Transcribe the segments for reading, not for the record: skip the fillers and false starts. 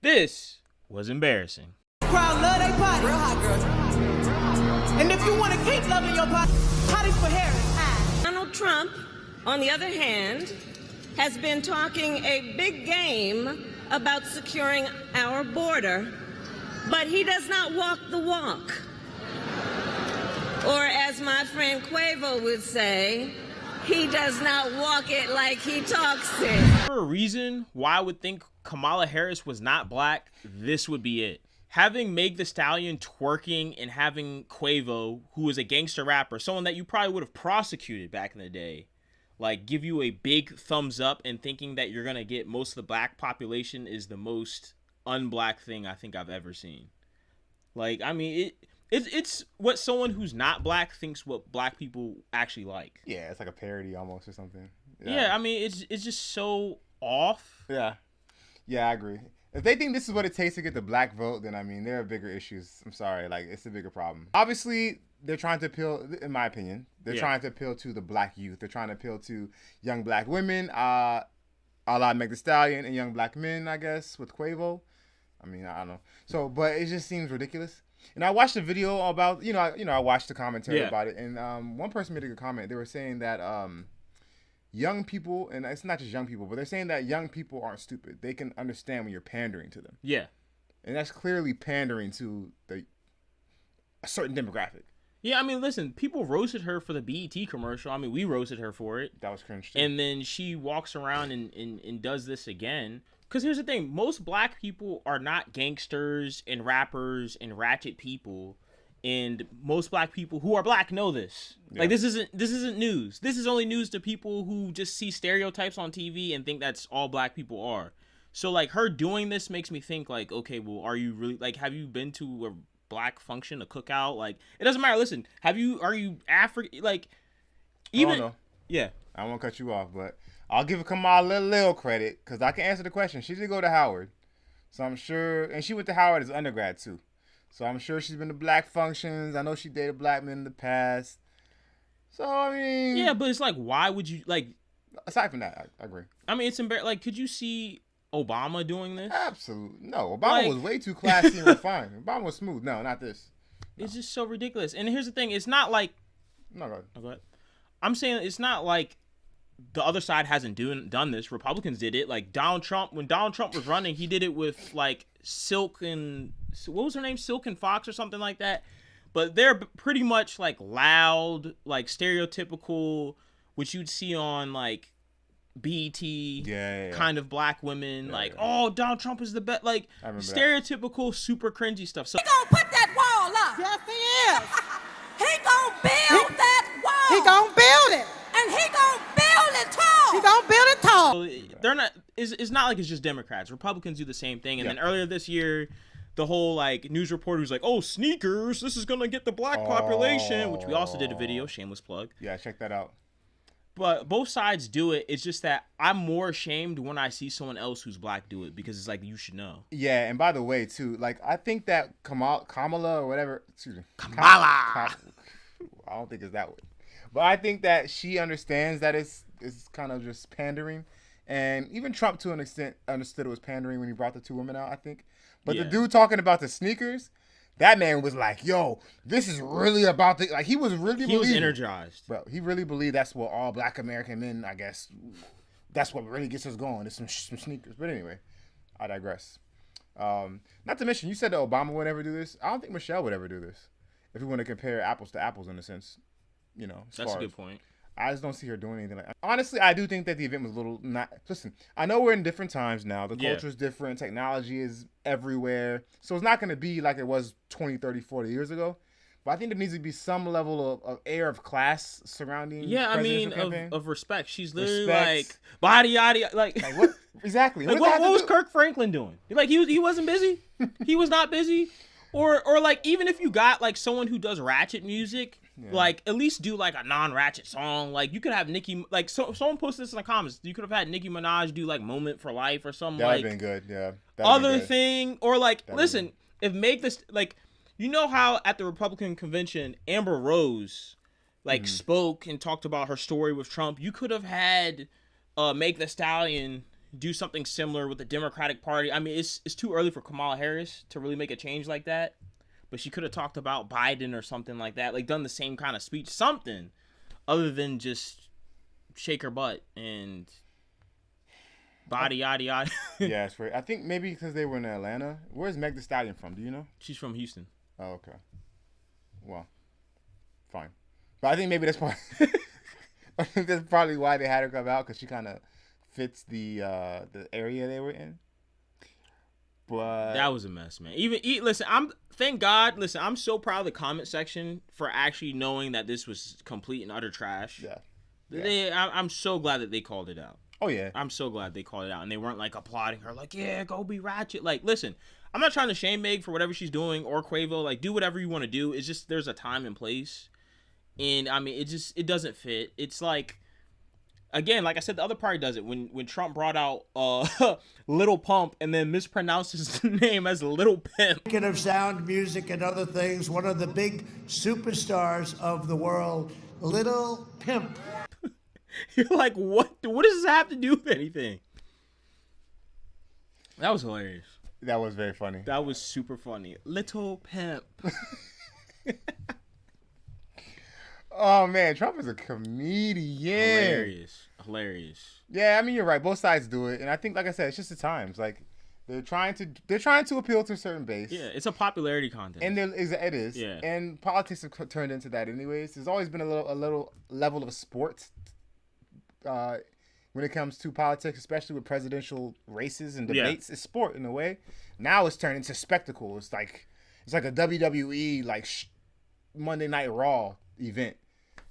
This was embarrassing. Crowd love they body. Real hot girl. And if you want to keep loving your body, bodies for Harris. Donald Trump, on the other hand, has been talking a big game about securing our border, but he does not walk the walk. Or as my friend Quavo would say, he does not walk it like he talks it. For a reason why I would think Kamala Harris was not black, this would be it. Having Megan Thee Stallion twerking and having Quavo, who is a gangster rapper, someone that you probably would have prosecuted back in the day, like give you a big thumbs up, and thinking that you're going to get most of the black population is the most unblack thing I think I've ever seen. Like, I mean, it's what someone who's not black thinks what black people actually like. Yeah, it's like a parody almost or something. Yeah, I mean, it's just so off. Yeah, I agree. If they think this is what it takes to get the black vote, then I mean, there are bigger issues. I'm sorry, like it's a bigger problem. Obviously, they're trying to appeal, in my opinion, they're trying to appeal to the black youth. They're trying to appeal to young black women, a la Megan Thee Stallion, and young black men, I guess, with Quavo. I mean, I don't know. So, but it just seems ridiculous. And I watched a video about, I watched the commentary about it, and one person made a good comment. They were saying that young people, and it's not just young people, but they're saying that young people aren't stupid. They can understand when you're pandering to them. Yeah. And that's clearly pandering to a certain demographic. Yeah, I mean, listen, people roasted her for the BET commercial. I mean, we roasted her for it. That was cringe too. And then she walks around and does this again. Because here's the thing. Most black people are not gangsters and rappers and ratchet people. And most black people who are black know this. Yeah. Like, this isn't news. This is only news to people who just see stereotypes on TV and think that's all black people are. So, like, her doing this makes me think, like, okay, well, are you really, like, have you been to a black function, a cookout? Like, it doesn't matter. Listen, are you African? Like, even. I don't know. Yeah. I won't cut you off, but I'll give Kamala a little credit because I can answer the question. She did go to Howard. So I'm sure, and she went to Howard as undergrad too. So I'm sure she's been to black functions. I know she dated black men in the past. So, I mean. Yeah, but it's like, why would you, like. Aside from that, I agree. I mean, it's embarrassing. Like, could you see Obama doing this? Absolutely. No, Obama was way too classy and refined. Obama was smooth. No, not this. No. It's just so ridiculous. And here's the thing. It's not like. No, go ahead. Go ahead. I'm saying it's not like the other side hasn't done this. Republicans did it. Like, Donald Trump, when Donald Trump was running, he did it with, like, Silk and. What was her name? Silk and Fox or something like that. But they're pretty much like loud, like stereotypical, which you'd see on like BET kind of black women. Oh, Donald Trump is the best. Like stereotypical, super cringy stuff. So He gonna put that wall up. Yes, he is. He gonna build that wall. He gonna build it. And he gonna build it tall. He gonna build it tall. they're not. It's not like it's just Democrats. Republicans do the same thing. And then earlier this year, the whole like news reporter was like, "Oh, sneakers! This is gonna get the black population," which we also did a video, shameless plug. Yeah, check that out. But both sides do it. It's just that I'm more ashamed when I see someone else who's black do it because it's like you should know. Yeah, and by the way, too, like I think that Kamala or whatever, excuse me, Kamala. I don't think it's that way, but I think that she understands that it's kind of just pandering, and even Trump to an extent understood it was pandering when he brought the two women out. I think. But the dude talking about the sneakers, that man was like, yo, this is really about the, like, he was energized. Bro, he really believed that's what all black American men, I guess, that's what really gets us going, is some sneakers. But anyway, I digress. Not to mention, you said that Obama would ever do this. I don't think Michelle would ever do this. If we want to compare apples to apples in a sense, you know. That's a good point. I just don't see her doing anything like that. Honestly, I do think that the event was a little not... Listen, I know we're in different times now. The culture is different. Technology is everywhere. So it's not going to be like it was 20, 30, 40 years ago. But I think there needs to be some level of air of class surrounding of respect. She's literally like, body, yada, like what? Exactly. Like, what was Kirk Franklin doing? Like, he wasn't busy? He was not busy? Or like, even if you got like someone who does ratchet music... Yeah. Like, at least do, like, a non-ratchet song. Like, you could have Nicki... Like, someone posted this in the comments. You could have had Nicki Minaj do, like, Moment for Life or something, that like... That would have been good, yeah. Other thing. Or, like, listen, if make this... Like, you know how at the Republican convention, Amber Rose, like, spoke and talked about her story with Trump? You could have had Megan Thee Stallion do something similar with the Democratic Party. I mean, it's too early for Kamala Harris to really make a change like that. But she could have talked about Biden or something like that, like done the same kind of speech, something other than just shake her butt and body yada yada. Yeah, it's great. I think maybe because they were in Atlanta. Where's Megan Thee Stallion from? Do you know? She's from Houston. Oh, okay. Well, fine. But I think maybe that's probably I think that's probably why they had her come out, because she kind of fits the area they were in. But that was a mess, man. Listen, thank God. Listen, I'm so proud of the comment section for actually knowing that this was complete and utter trash. Yeah. I'm so glad that they called it out. Oh yeah. I'm so glad they called it out, and they weren't like applauding her, like, yeah, go be ratchet. Like, listen, I'm not trying to shame Meg for whatever she's doing, or Quavo. Like, do whatever you want to do. It's just there's a time and place, and I mean, it doesn't fit. It's like, again, like I said, the other party does it. When Trump brought out Little Pump and then mispronounced his name as Little Pimp. Speaking of sound, music, and other things, one of the big superstars of the world, Little Pimp. You're like, what? What does this have to do with anything? That was hilarious. That was very funny. That was super funny. Little Pimp. Oh man, Trump is a comedian. Hilarious. Yeah, I mean you're right. Both sides do it, and I think, like I said, it's just the times. Like they're trying to appeal to a certain base. Yeah, it's a popularity contest. And it is. Yeah. And politics have turned into that, anyways. There's always been a little level of sport when it comes to politics, especially with presidential races and debates. It's sport in a way. Now it's turned into spectacle. It's like a WWE Monday Night Raw event.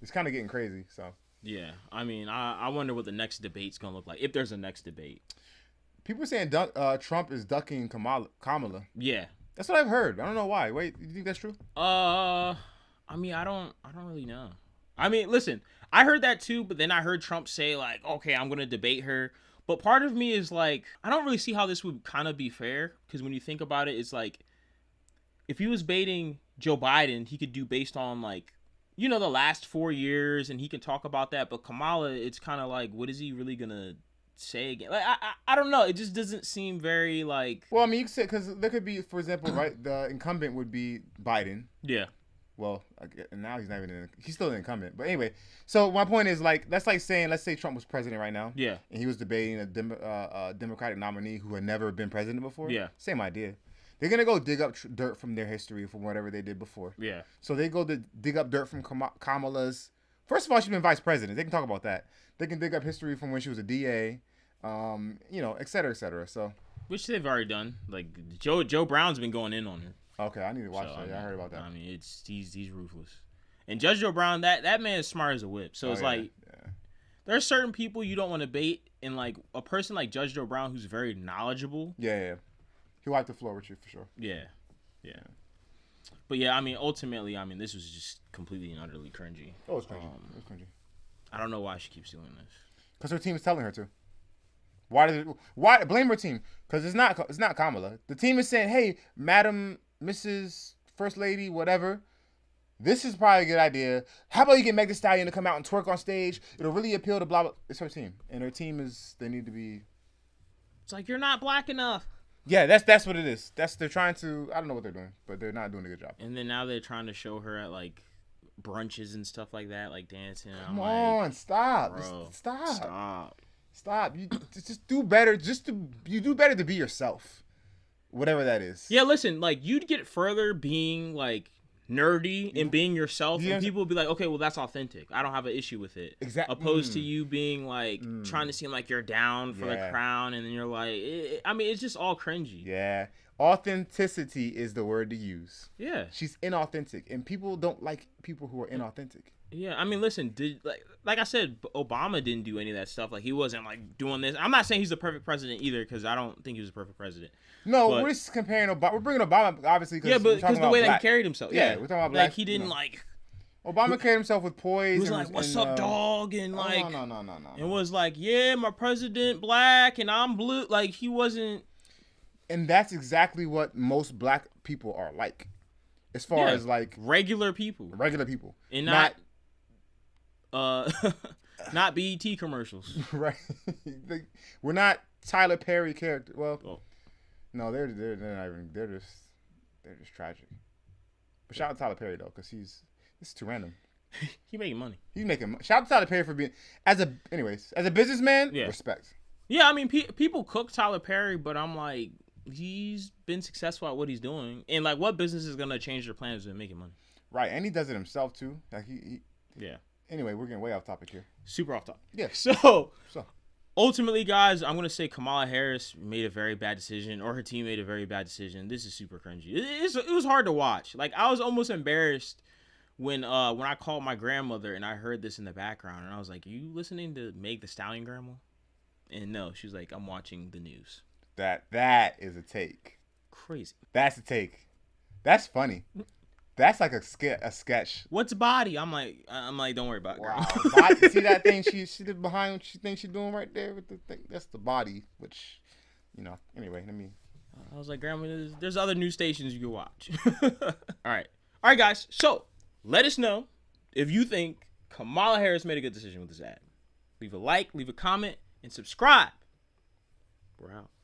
It's kind of getting crazy. So yeah, I mean, I wonder what the next debate's gonna look like, if there's a next debate. People are saying Trump is ducking Kamala. Yeah, that's what I've heard. I don't know why. Wait, you think that's true? I mean, I don't really know. I mean, listen, I heard that too, but then I heard Trump say like, okay, I'm gonna debate her. But part of me is like, I don't really see how this would kind of be fair, because when you think about it, it's like, if he was baiting Joe Biden, he could do based on like, you know, the last 4 years, and he can talk about that. But Kamala, it's kind of like, what is he really gonna say again? Like, I don't know. It just doesn't seem very like. Well, I mean, you could say, because there could be, for example, right, the incumbent would be Biden. Yeah. Well, now he's not even he's still an incumbent. But anyway, so my point is, like, that's like saying, let's say Trump was president right now. Yeah. And he was debating a Democratic nominee who had never been president before. Yeah. Same idea. They're going to go dig up dirt from their history, from whatever they did before. Yeah. So they go to dig up dirt from Kamala's. First of all, she's been vice president. They can talk about that. They can dig up history from when she was a DA, you know, et cetera, et cetera. So. Which they've already done. Like, Joe Brown's been going in on her. Okay, I need to watch that. Yeah, I heard about that. I mean, he's ruthless. And Judge Joe Brown, that man is smart as a whip. So it's there are certain people you don't want to bait, and like a person like Judge Joe Brown who's very knowledgeable. Yeah. He'll wipe the floor with you for sure. Yeah. But yeah, I mean, ultimately, I mean, this was just completely and utterly cringy. Oh, it's cringy. It's cringy. I don't know why she keeps doing this. Because her team is telling her to. Why blame her team? Because it's not Kamala. The team is saying, hey, Madam, Mrs. First Lady, whatever, this is probably a good idea. How about you get Megan Thee Stallion to come out and twerk on stage? It'll really appeal to blah, blah. It's her team. And her team they need to be. It's like, you're not black enough. Yeah, that's what it is. They're trying to, I don't know what they're doing, but they're not doing a good job. And then now they're trying to show her at like brunches and stuff like that, like dancing. Come on, stop. Bro, Stop. You just do better. You do better to be yourself. Whatever that is. Yeah, listen, like, you'd get further being like nerdy and being yourself, and people would be like, okay, well, that's authentic. I don't have an issue with it. Exactly. Opposed to you being like trying to seem like you're down for the crown, and then you're like, I mean, it's just all cringy. Yeah. Authenticity is the word to use. Yeah. She's inauthentic, and people don't like people who are inauthentic. Yeah, I mean, listen, like I said, Obama didn't do any of that stuff. Like, he wasn't like doing this. I'm not saying he's the perfect president either, because I don't think he was a perfect president. No, we're just comparing Obama. We're bringing Obama, obviously, because the way that he carried himself. Yeah, we're talking about black. Like, he didn't like. Obama carried himself with poise. He was like, "What's up, dog?" And like, no. It was like, "Yeah, my president black and I'm blue." Like, he wasn't. And that's exactly what most black people are like, as far as like regular people, and not BET commercials. Right. We're not Tyler Perry character. Well, Oh. no, they're not even. They're just tragic. But shout out to Tyler Perry though, because this is too random. He making money. He's making. Shout out to Tyler Perry for being as a businessman. Yeah. Respect. Yeah, I mean, people cook Tyler Perry, but I'm like, he's been successful at what he's doing, and like, what business is gonna change their plans and making money? Right, and he does it himself too. Like he Yeah. Anyway, we're getting way off topic here. Super off topic. Yeah. So ultimately, guys, I'm gonna say Kamala Harris made a very bad decision, or her team made a very bad decision. This is super cringy. It was hard to watch. Like, I was almost embarrassed when I called my grandmother and I heard this in the background, and I was like, "Are you listening to Meg Thee Stallion, Grandma?" And no, she was like, "I'm watching the news." That is a take. Crazy. That's a take. That's funny. That's like a sketch. What's body? I'm like, don't worry about it, girl. Wow. Body, see that thing she did behind what she thinks she's doing right there with the thing? That's the body, which, anyway, let me. I was like, Grandma, there's other news stations you can watch. All right, guys. So let us know if you think Kamala Harris made a good decision with this ad. Leave a like, leave a comment, and subscribe. We're out.